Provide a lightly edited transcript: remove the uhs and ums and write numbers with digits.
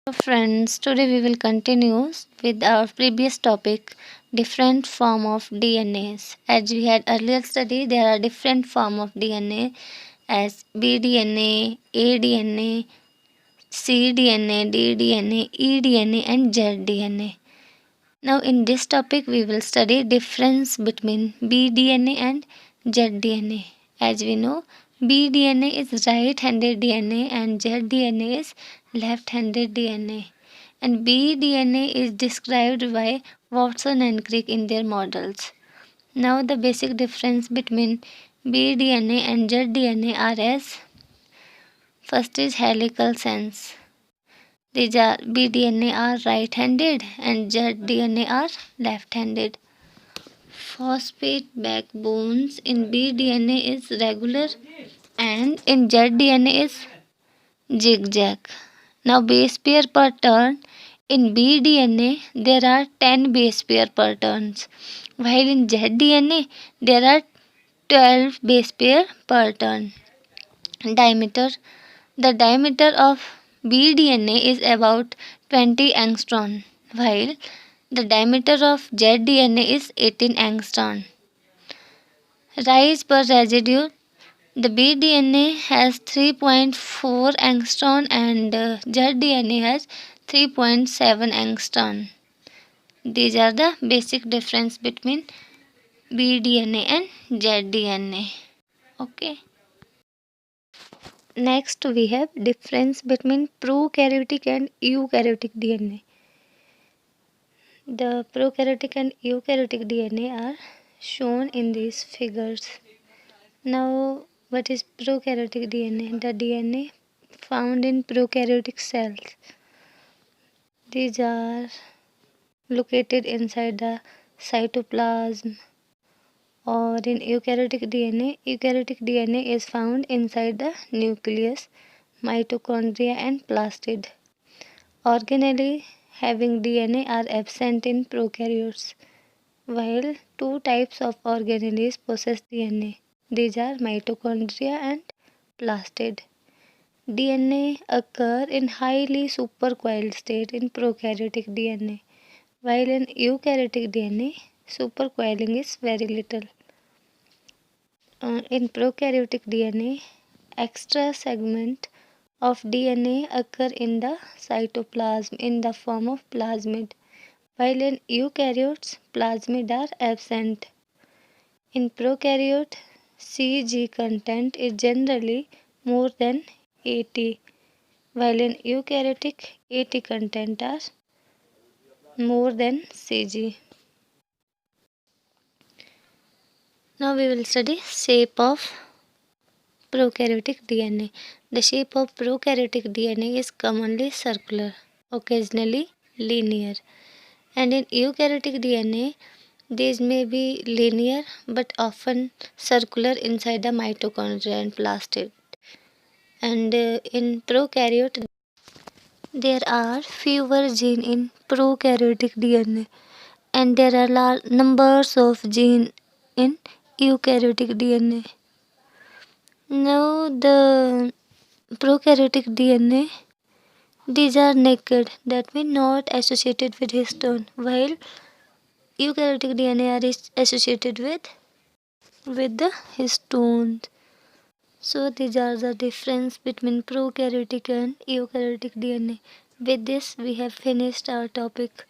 So friends, today we will continue with our previous topic, different form of DNAs. As we had earlier studied, there are different form of DNA as bDNA, aDNA, cDNA, ddNA, eDNA and zDNA. Now in this topic we will study difference between bDNA and zDNA. As we know, bDNA is right-handed DNA and zDNA is left-handed DNA. And bDNA is described by Watson and Crick in their models. Now the basic difference between bDNA and zDNA are as first is helical sense. These are bDNA are right-handed and zDNA are left-handed. Phosphate backbones in bDNA is regular and in zDNA is zigzag. Now base pair per turn in bDNA there are 10 base pair per turns, while in zDNA there are 12 base pair per turn. Diameter. The diameter of bDNA is about 20 angstrom, while the diameter of zDNA is 18 angstrom. Rise per residue. The bDNA has 3.4 angstrom and zDNA has 3.7 angstrom. These are the basic difference between bDNA and zDNA. Okay. Next we have difference between prokaryotic and eukaryotic DNA. The prokaryotic and eukaryotic DNA are shown in these figures. Now what is prokaryotic DNA? The DNA found in prokaryotic cells. These are located inside the cytoplasm. Or in eukaryotic DNA is found inside the nucleus, mitochondria and plastid. Organelles having DNA are absent in prokaryotes, while two types of organelles possess DNA. These are mitochondria and plastid. DNA occur in highly supercoiled state in prokaryotic DNA, while in eukaryotic DNA, supercoiling is very little. In prokaryotic DNA, extra segment of DNA occur in the cytoplasm in the form of plasmid, while in eukaryotes, plasmid are absent. In prokaryote, Cg content is generally more than 80, while in eukaryotic, 80 content are more than Cg. Now we will study shape of prokaryotic DNA. The shape of prokaryotic DNA is commonly circular, occasionally linear, and in eukaryotic DNA, these may be linear but often circular inside the mitochondria and plastid. And in prokaryote, there are fewer genes in prokaryotic DNA, and there are large numbers of genes in eukaryotic DNA. Now the prokaryotic DNA, these are naked, that means not associated with histone, while eukaryotic DNA are associated with the histones. So these are the difference between prokaryotic and eukaryotic DNA. With this we have finished our topic.